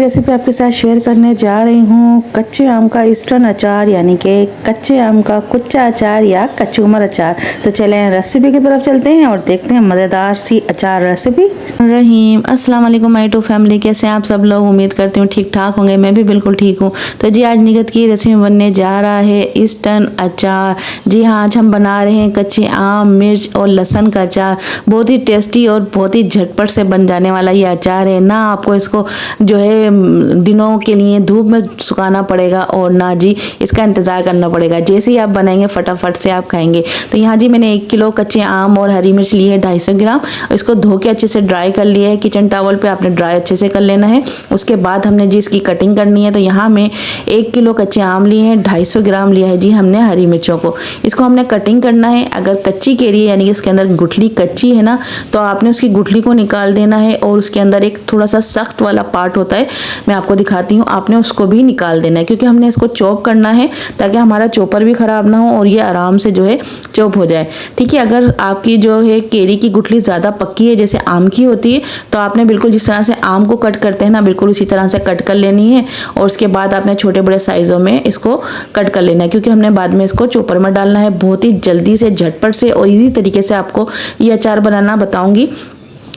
Recipe आपके साथ share करने जा रही हूँ कच्चे आम का ईस्टर्न अचार, यानी कि कच्चे आम का कुच्चा अचार या कचूमर अचार। तो चलें रेसिपी की तरफ चलते हैं और देखते हैं मज़ेदार सी अचार रेसिपी। रहीम अस्सलाम वालेकुम माय टू फैमिली, कैसे हैं आप सब लोग? उम्मीद करती हूँ ठीक ठाक होंगे। मैं भी बिल्कुल ठीक हूँ। तो जी आज निगत की रेसिपी बनने जा रहा है ईस्टर्न अचार। जी हाँ, आज हम बना रहे हैं कच्चे आम, मिर्च और लहसुन का अचार। बहुत ही टेस्टी और बहुत ही झटपट से बन जाने वाला ये अचार है ना। आपको इसको जो है दिनों के लिए धूप में सुखाना पड़ेगा और ना जी इसका इंतज़ार करना पड़ेगा। जैसे ही आप बनाएंगे फटाफट से आप खाएंगे। तो यहाँ जी मैंने 1 किलो कच्चे आम और हरी मिर्च ली है 250 ग्राम। इसको धो के अच्छे से ड्राई कर लिया है। किचन टॉवल पे आपने ड्राई अच्छे से कर लेना है। उसके बाद हमने जी इसकी कटिंग करनी है। तो यहाँ में 1 किलो कच्चे आम लिए हैं, 250 ग्राम लिया है जी हमने हरी मिर्चों को। इसको हमने कटिंग करना है। अगर कच्ची केरी है यानी कि उसके अंदर गुठली कच्ची है ना, तो आपने उसकी गुठली को निकाल देना है और उसके अंदर एक थोड़ा सा सख्त वाला पार्ट होता है, मैं आपको दिखाती हूँ, आपने उसको भी निकाल देना है क्योंकि हमने इसको चॉप करना है ताकि हमारा चॉपर भी ख़राब ना हो और ये आराम से जो है चॉप हो जाए। ठीक है, अगर आपकी जो है केरी की गुठली ज़्यादा पक्की है जैसे आम की होती है, तो आपने बिल्कुल जिस तरह से आम को कट करते हैं ना, बिल्कुल उसी तरह से कट कर लेनी है और उसके बाद आपने छोटे बड़े साइज़ों में इसको कट कर लेना है क्योंकि हमने बाद में इसको चॉपर में डालना है। बहुत ही जल्दी से झटपट से और इजी तरीके से आपको ये अचार बनाना बताऊँगी।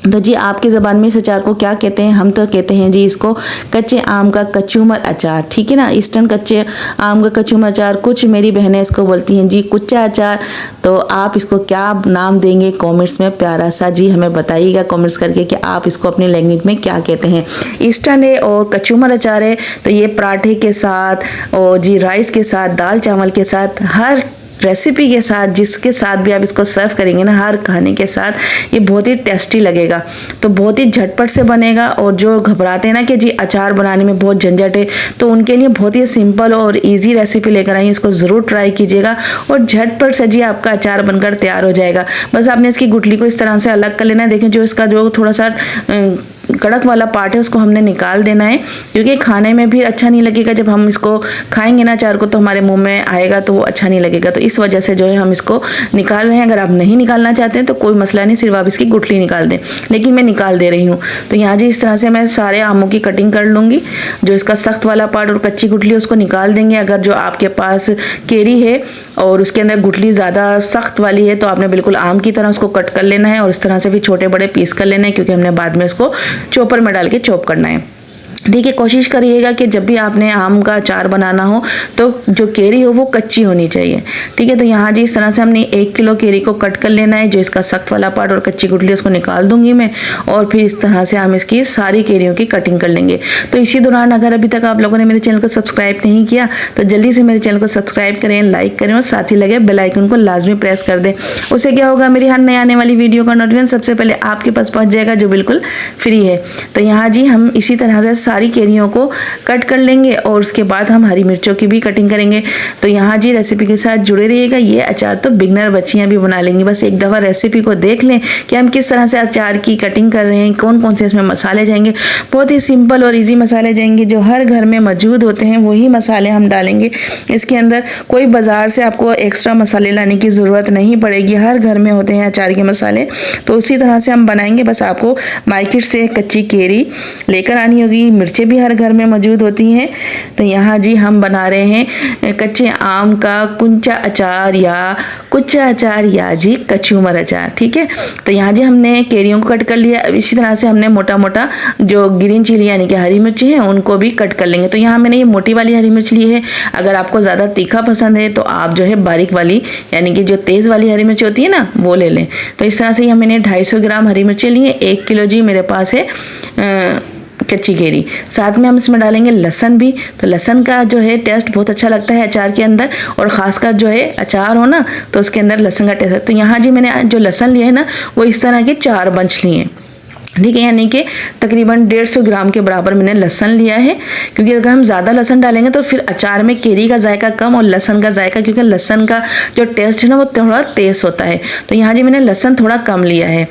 तो जी आपकी ज़बान में इस अचार को क्या कहते हैं? हम तो कहते हैं जी इसको कच्चे आम का कचूमर अचार। ठीक है ना, ईस्टर्न कच्चे आम का कचूमर अचार। कुछ मेरी बहनें इसको बोलती हैं जी कुच्चा अचार। तो आप इसको क्या नाम देंगे कमेंट्स में प्यारा सा जी हमें बताइएगा कमेंट्स करके कि आप इसको अपनी लैंग्वेज में क्या कहते हैं। ईस्टर्न है और कचूमर अचार है, तो ये पराठे के साथ और जी राइस के साथ, दाल चावल के साथ, हर रेसिपी के साथ, जिसके साथ भी आप इसको सर्व करेंगे ना, हर खाने के साथ ये बहुत ही टेस्टी लगेगा। तो बहुत ही झटपट से बनेगा और जो घबराते हैं ना कि जी अचार बनाने में बहुत झंझट है, तो उनके लिए बहुत ही सिंपल और इजी रेसिपी लेकर आई। इसको ज़रूर ट्राई कीजिएगा और झटपट से जी आपका अचार बनकर तैयार हो जाएगा। बस आपने इसकी गुठली को इस तरह से अलग कर लेना है। देखें जो इसका जो थोड़ा सा कड़क वाला पार्ट है उसको हमने निकाल देना है क्योंकि खाने में भी अच्छा नहीं लगेगा। जब हम इसको खाएंगे ना अचार को तो हमारे मुंह में आएगा तो वो अच्छा नहीं लगेगा। तो इस वजह से जो है हम इसको निकाल रहे हैं। अगर आप नहीं निकालना चाहते हैं तो कोई मसला नहीं, सिर्फ आप इसकी गुठली निकाल दें, लेकिन मैं निकाल दे रही हूँ। तो यहाँ जी इस तरह से मैं सारे आमों की कटिंग कर लूँगी। जो इसका सख्त वाला पार्ट और कच्ची गुठली उसको निकाल देंगे। अगर जो आपके पास केरी है और उसके अंदर गुठली ज़्यादा सख्त वाली है तो आपने बिल्कुल आम की तरह उसको कट कर लेना है और इस तरह से भी छोटे बड़े पीस कर लेना है क्योंकि हमने बाद में इसको चॉपर में डाल के चॉप करना है। ठीक है, कोशिश करिएगा कि जब भी आपने आम का अचार बनाना हो तो जो केरी हो वो कच्ची होनी चाहिए। ठीक है, तो यहाँ जी इस तरह से हमने 1 किलो केरी को कट कर लेना है। जो इसका सख्त वाला पार्ट और कच्ची गुठली उसको निकाल दूंगी मैं और फिर इस तरह से हम इसकी सारी केरियों की कटिंग कर लेंगे। तो इसी दौरान अगर अभी तक आप लोगों ने मेरे चैनल को सब्सक्राइब नहीं किया तो जल्दी से मेरे चैनल को सब्सक्राइब करें, लाइक करें और साथ ही लगे बेल आइकन को लाजमी प्रेस कर दें। उससे क्या होगा, मेरी हर नई आने वाली वीडियो का नोटिफिकेशन सबसे पहले आपके पास पहुँच जाएगा जो बिल्कुल फ्री है। तो यहाँ जी हम इसी तरह से सारी केरियों को कट कर लेंगे और उसके बाद हम हरी मिर्चों की भी कटिंग करेंगे। तो यहाँ जी रेसिपी के साथ जुड़े रहिएगा। ये अचार तो बिगनर बच्चियाँ भी बना लेंगी। बस एक दफ़ा रेसिपी को देख लें कि हम किस तरह से अचार की कटिंग कर रहे हैं, कौन कौन से इसमें मसाले जाएंगे। बहुत ही सिंपल और ईजी मसाले जाएंगे जो हर घर में मौजूद होते हैं, वही मसाले हम डालेंगे इसके अंदर। कोई बाज़ार से आपको एक्स्ट्रा मसाले लाने की ज़रूरत नहीं पड़ेगी, हर घर में होते हैं अचार के मसाले। तो उसी तरह से हम बनाएंगे। बस आपको मार्केट से कच्ची केरी लेकर आनी होगी, मिर्चें भी हर घर में मौजूद होती हैं। तो यहाँ जी हम बना रहे हैं कच्चे आम का कुंचा अचार या कुच्चा अचार या जी कचूमर अचार। ठीक है, तो यहाँ जी हमने केरियों को कट कर लिया। अब इसी तरह से हमने मोटा मोटा जो ग्रीन चिली यानी कि हरी मिर्ची हैं उनको भी कट कर लेंगे। तो यहाँ मैंने ये मोटी वाली हरी मिर्च ली है। अगर आपको ज़्यादा तीखा पसंद है तो आप जो है बारीक वाली यानी कि जो तेज़ वाली हरी मिर्च होती है ना वो ले लें। तो इस तरह से मैंने 250 ग्राम हरी मिर्चें ली हैं। 1 किलो जी मेरे पास है कच्ची केरी। साथ में हम इसमें डालेंगे लहसुन भी। तो लहसुन का जो है टेस्ट बहुत अच्छा लगता है अचार के अंदर और ख़ासकर जो है अचार हो ना तो उसके अंदर लहसुन का टेस्ट है। तो यहाँ जी मैंने जो लहसुन लिया है ना वो इस तरह के 4 बंच लिए हैं। ठीक है, यानी कि तकरीबन 150 ग्राम के बराबर मैंने लहसुन लिया है क्योंकि अगर हम ज़्यादा लहसुन डालेंगे तो फिर अचार में केरी का जायका कम और लहसुन का जायका, क्योंकि लहसुन का जो टेस्ट है ना वो थोड़ा तेज़ होता है। तो यहाँ जी मैंने लहसुन थोड़ा कम लिया है।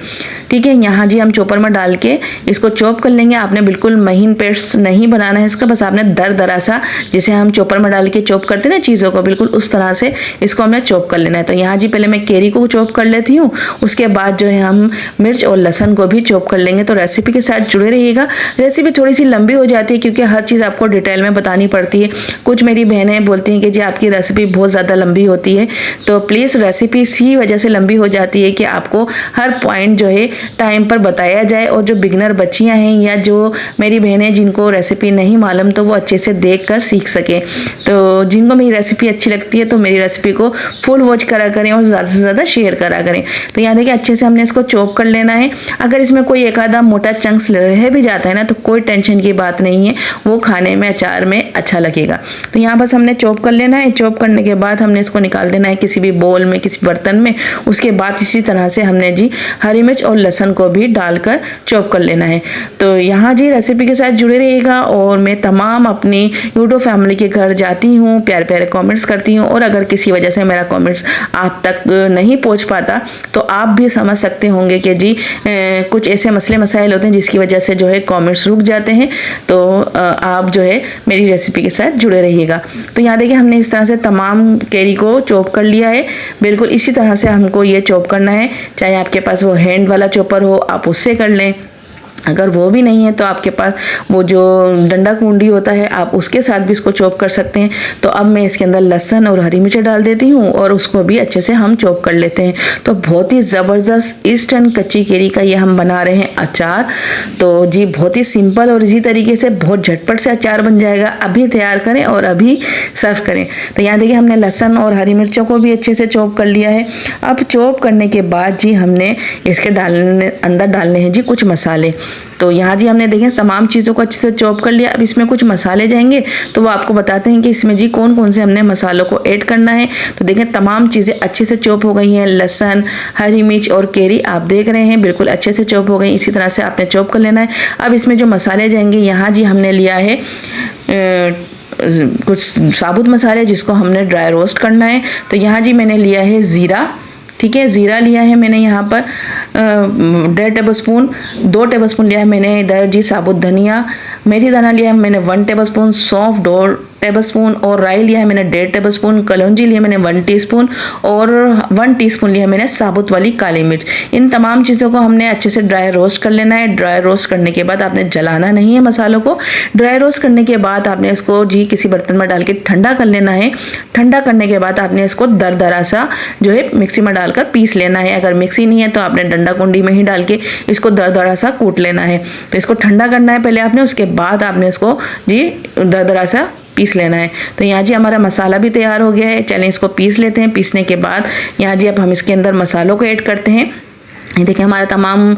ठीक है, यहाँ जी हम चॉपर में डाल के इसको चॉप कर लेंगे। आपने बिल्कुल महीन पेस्ट नहीं बनाना है इसका, बस आपने दरदरा सा जिसे हम चॉपर में डाल के चॉप करते हैं ना चीज़ों को, बिल्कुल उस तरह से इसको हमने चॉप कर लेना है। तो यहाँ जी पहले मैं केरी को चॉप कर लेती हूँ, उसके बाद जो है हम मिर्च और लहसुन को भी चॉप कर लेंगे। जाएंगे, तो रेसिपी के साथ जुड़े रहिएगा। रेसिपी थोड़ी सी लंबी हो जाती है क्योंकि हर चीज़ आपको डिटेल में बतानी पड़ती है। कुछ मेरी बहनें बोलती हैं कि जी आपकी रेसिपी बहुत ज़्यादा लंबी होती है, तो प्लीज़ रेसिपी इसी वजह से लंबी हो जाती है कि आपको हर पॉइंट जो है टाइम पर बताया जाए, और जो बिगनर बच्चियाँ हैं या जो मेरी बहनें जिनको रेसिपी नहीं मालूम तो वो अच्छे से देख कर सीख सकें। तो जिनको मेरी रेसिपी अच्छी लगती है तो मेरी रेसिपी को फुल वॉच करा करें और ज़्यादा से ज़्यादा शेयर करा करें। तो यहाँ देखिए अच्छे से हमने इसको चॉप कर लेना है। अगर इसमें कोई एक आधा मोटा चंक्स रह भी जाता है ना तो कोई टेंशन की बात नहीं है, वो खाने में अचार में अच्छा लगेगा। तो यहाँ बस हमने चॉप कर लेना है। चॉप करने के बाद हमने इसको निकाल देना है किसी भी बोल में, किसी बर्तन में। उसके बाद इसी तरह से हमने जी हरी मिर्च और लहसुन को भी डालकर चॉप कर लेना है। तो यहाँ जी रेसिपी के साथ जुड़े रहिएगा, और मैं तमाम अपनी यूट्यूब फैमिली के घर जाती हूँ, प्यारे प्यारे कमेंट्स करती हूँ, और अगर किसी वजह से मेरा कमेंट्स आप तक नहीं पहुँच पाता तो आप भी समझ सकते होंगे कि जी कुछ ऐसे मसले मसाइल होते हैं जिसकी वजह से जो है कमेंट्स रुक जाते हैं। तो आप जो है मेरी रेसिपी के साथ जुड़े रहिएगा। तो यहाँ देखिए हमने इस तरह से तमाम कैरी को चॉप कर लिया है। बिल्कुल इसी तरह से हमको ये चॉप करना है। चाहे आपके पास वो हैंड वाला चॉपर हो आप उससे कर लें, अगर वो भी नहीं है तो आपके पास वो जो डंडा कुंडी होता है आप उसके साथ भी इसको चॉप कर सकते हैं। तो अब मैं इसके अंदर लहसुन और हरी मिर्च डाल देती हूँ और उसको भी अच्छे से हम चॉप कर लेते हैं। तो बहुत ही ज़बरदस्त ईस्टर्न कच्ची केरी का ये हम बना रहे हैं अचार। तो जी बहुत ही सिंपल और इसी तरीके से बहुत झटपट से अचार बन जाएगा। अभी तैयार करें और अभी सर्व करें। तो यहाँ देखिए हमने लहसुन और हरी मिर्चों को भी अच्छे से चॉप कर लिया है। अब चॉप करने के बाद जी हमने इसके अंदर डालने हैं जी कुछ मसाले। तो यहाँ जी हमने देखें तमाम चीज़ों को अच्छे से चॉप कर लिया। अब इसमें कुछ मसाले जाएंगे तो वो आपको बताते हैं कि इसमें जी कौन कौन से हमने मसालों को ऐड करना है। तो देखें तमाम चीज़ें अच्छे से चॉप हो गई हैं। लहसुन, हरी मिर्च और कैरी आप देख रहे हैं बिल्कुल अच्छे से चॉप हो गई। इसी तरह से आपने चॉप कर लेना है। अब इसमें जो मसाले जाएंगे, यहाँ जी हमने लिया है कुछ साबुत मसाले जिसको हमने ड्राई रोस्ट करना है। तो यहाँ जी मैंने लिया है ज़ीरा, ठीक है, ज़ीरा लिया है मैंने यहाँ पर 1.5 टेबलस्पून, 2 टेबलस्पून लिया है मैंने इधर जी साबुत धनिया। मेथी दाना लिया है मैंने 1 टेबलस्पून, सौंफ 2 टेबलस्पून, और राई लिया है मैंने 1.5 टेबलस्पून, कलौंजी लिया मैंने 1 टीस्पून, और 1 टीस्पून लिया है मैंने साबुत वाली काली मिर्च। इन तमाम चीज़ों को हमने अच्छे से ड्राई रोस्ट कर लेना है। ड्राई रोस्ट करने के बाद आपने जलाना नहीं है मसालों को। ड्राई रोस्ट करने के बाद आपने इसको जी किसी बर्तन में डाल के ठंडा कर लेना है। ठंडा करने के बाद आपने इसको दरदरा सा जो है मिक्सी में डालकर पीस लेना है। अगर मिक्सी नहीं है तो आपने डंडा कुंडी में ही डाल के इसको दरदरा सा कूट लेना है। तो इसको ठंडा करना है पहले आपने, उसके बाद आपने इसको जी दरदरा सा पीस लेना है। तो यहाँ जी हमारा मसाला भी तैयार हो गया है। चलें इसको पीस लेते हैं। पीसने के बाद यहाँ जी अब हम इसके अंदर मसालों को ऐड करते हैं। ये देखिए हमारा तमाम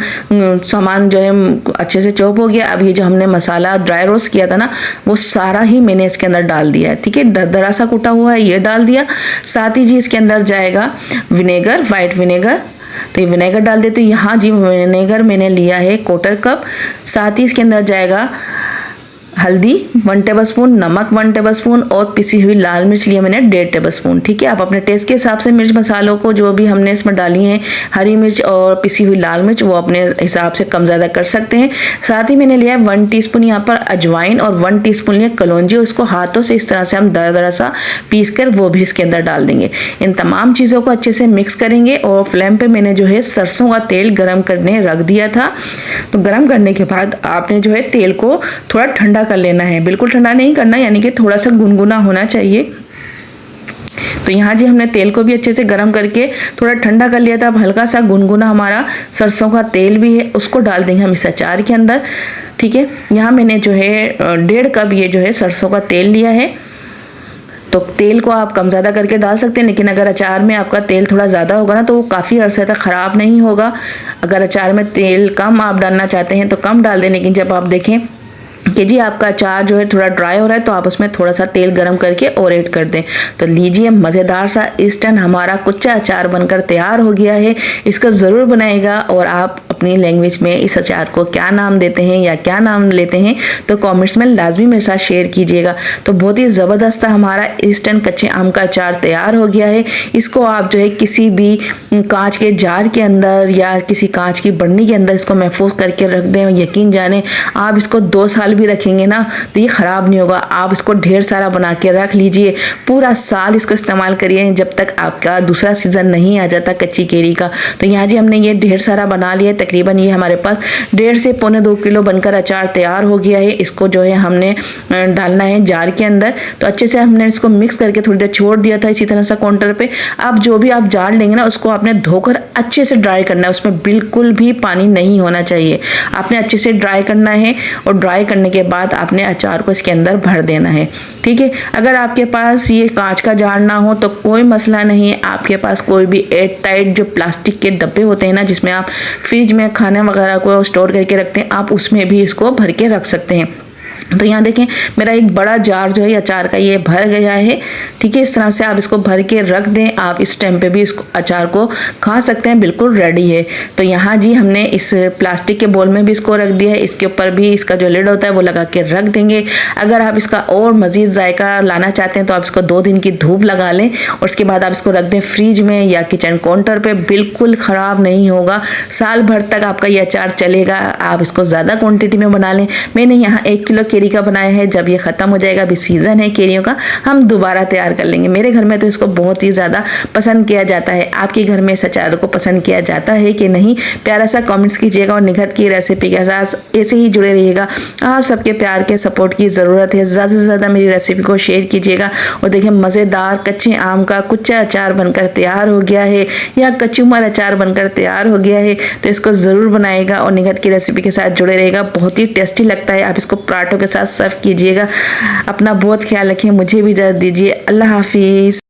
सामान जो है अच्छे से चॉप हो गया। अब ये जो हमने मसाला ड्राई रोस्ट किया था ना वो सारा ही मैंने इसके अंदर डाल दिया है, ठीक है। दरदरा सा कुटा हुआ है ये डाल दिया। साथ ही जी इसके अंदर जाएगा विनेगर, वाइट विनेगर। तो ये विनेगर डाल देते हैं। यहाँ जी विनेगर मैंने लिया है 1/4 कप। साथ ही इसके अंदर जाएगा हल्दी 1 टेबलस्पून, नमक 1 टेबलस्पून, और पिसी हुई लाल मिर्च लिया मैंने 1.5 टेबलस्पून, ठीक है। आप अपने टेस्ट के हिसाब से मिर्च मसालों को जो भी हमने इसमें डाली हैं, हरी मिर्च और पिसी हुई लाल मिर्च, वो अपने हिसाब से कम ज़्यादा कर सकते हैं। साथ ही मैंने लिया है 1 टीस्पून यहाँ पर अजवाइन, और 1 टीस्पून लिया कलौंजी। उसको हाथों से इस तरह से हम दरदरा सा पीस कर वो भी इसके अंदर डाल देंगे। इन तमाम चीज़ों को अच्छे से मिक्स करेंगे। और फ्लेम पर मैंने जो है सरसों का तेल गर्म करने रख दिया था। तो गर्म करने के बाद आपने जो है तेल को थोड़ा ठंडा कर लेना है। बिल्कुल ठंडा नहीं करना, यानी कि थोड़ा सा गुनगुना होना चाहिए। तो यहाँ जी हमने तेल को भी अच्छे से गर्म करके थोड़ा ठंडा कर लिया था। अब हल्का सा गुनगुना हमारा सरसों का तेल भी है, उसको डाल देंगे हम इस अचार के अंदर, ठीक है। यहाँ मैंने जो है 1.5 कप ये जो है सरसों का तेल लिया है। तो तेल को आप कम ज़्यादा करके डाल सकते हैं, लेकिन अगर अचार में आपका तेल थोड़ा ज़्यादा होगा ना तो वो काफ़ी अरसे तक ख़राब नहीं होगा। अगर अचार में तेल कम आप डालना चाहते हैं तो कम डाल दें, लेकिन जब आप देखें कि जी आपका अचार जो है थोड़ा ड्राई हो रहा है तो आप उसमें थोड़ा सा तेल गरम करके और ऐड कर दें। तो लीजिए मज़ेदार सा ईस्टर्न हमारा कुच्चा अचार बनकर तैयार हो गया है। इसको ज़रूर बनाएगा, और आप अपनी लैंग्वेज में इस अचार को क्या नाम देते हैं या क्या नाम लेते हैं तो कमेंट्स में लाजमी मेरे साथ शेयर कीजिएगा। तो बहुत ही ज़बरदस्त हमारा ईस्टर्न कच्चे आम का अचार तैयार हो गया है। इसको आप जो है किसी भी कांच के जार के अंदर या किसी कांच की बर्नी के अंदर इसको महफूज करके रख दें। यकीन जाने आप इसको 2 साल साल भी रखेंगे ना तो ये ख़राब नहीं होगा। आप इसको ढेर सारा बना के रख लीजिए, पूरा साल इसको इस्तेमाल करिए जब तक आपका दूसरा सीज़न नहीं आ जाता कच्ची केरी का। तो यहाँ जी हमने ये ढेर सारा बना लिया है, तकरीबन ये हमारे पास 1.5 से पौने 2 किलो बनकर अचार तैयार हो गया है। इसको जो है हमने डालना है जार के अंदर। तो अच्छे से हमने इसको मिक्स करके थोड़ी देर छोड़ दिया था इसी तरह से काउंटर पे। अब जो भी आप जार लेंगे ना उसको आपने धोकर अच्छे से ड्राई करना है, उसमें बिल्कुल भी पानी नहीं होना चाहिए। आपने अच्छे से ड्राई करना है और ड्राई करने के बाद आपने अचार को इसके अंदर भर देना है, ठीक है। अगर आपके पास ये कांच का जार ना हो तो कोई मसला नहीं है, आपके पास कोई भी एयर टाइट जो प्लास्टिक के डब्बे होते हैं ना जिसमें आप फ्रिज में खाने वगैरह को स्टोर करके रखते हैं, आप उसमें भी इसको भर के रख सकते हैं। तो यहाँ देखें मेरा एक बड़ा जार जो है अचार का ये भर गया है, ठीक है। इस तरह से आप इसको भर के रख दें, आप इस टाइम पे भी इसको अचार को खा सकते हैं, बिल्कुल रेडी है। तो यहाँ जी हमने इस प्लास्टिक के बोल में भी इसको रख दिया है, इसके ऊपर भी इसका जो लिड होता है वो लगा के रख देंगे। अगर आप इसका और मज़ीद जायका लाना चाहते हैं तो आप इसको 2 दिन की धूप लगा लें और उसके बाद आप इसको रख दें फ्रिज में या किचन काउंटर पर, बिल्कुल ख़राब नहीं होगा, साल भर तक आपका ये अचार चलेगा। आप इसको ज़्यादा क्वान्टिटी में बना लें। मैंने यहाँ 1 किलो केरी का बनाया है, जब ये ख़त्म हो जाएगा, अभी सीज़न है केरियों का, हम दोबारा तैयार कर लेंगे। मेरे घर में तो इसको बहुत ही ज़्यादा पसंद किया जाता है। आपके घर में इस अचार को पसंद किया जाता है कि नहीं, प्यारा सा कमेंट्स कीजिएगा और निखत की रेसिपी के साथ ऐसे ही जुड़े रहिएगा। आप सबके प्यार के सपोर्ट की ज़रूरत है, ज़्यादा से ज़्यादा मेरी रेसिपी को शेयर कीजिएगा। और देखिए मज़ेदार कच्चे आम का कुच्चा अचार बनकर तैयार हो गया है या कचूमर अचार बनकर तैयार हो गया है। तो इसको ज़रूर बनाएगा और निखत की रेसिपी के साथ जुड़े रहेगा, बहुत ही टेस्टी लगता है। आप इसको पराठों के साथ सर्व कीजिएगा। अपना बहुत ख्याल रखें, मुझे भी इजाज़त दीजिए। अल्लाह हाफिज़।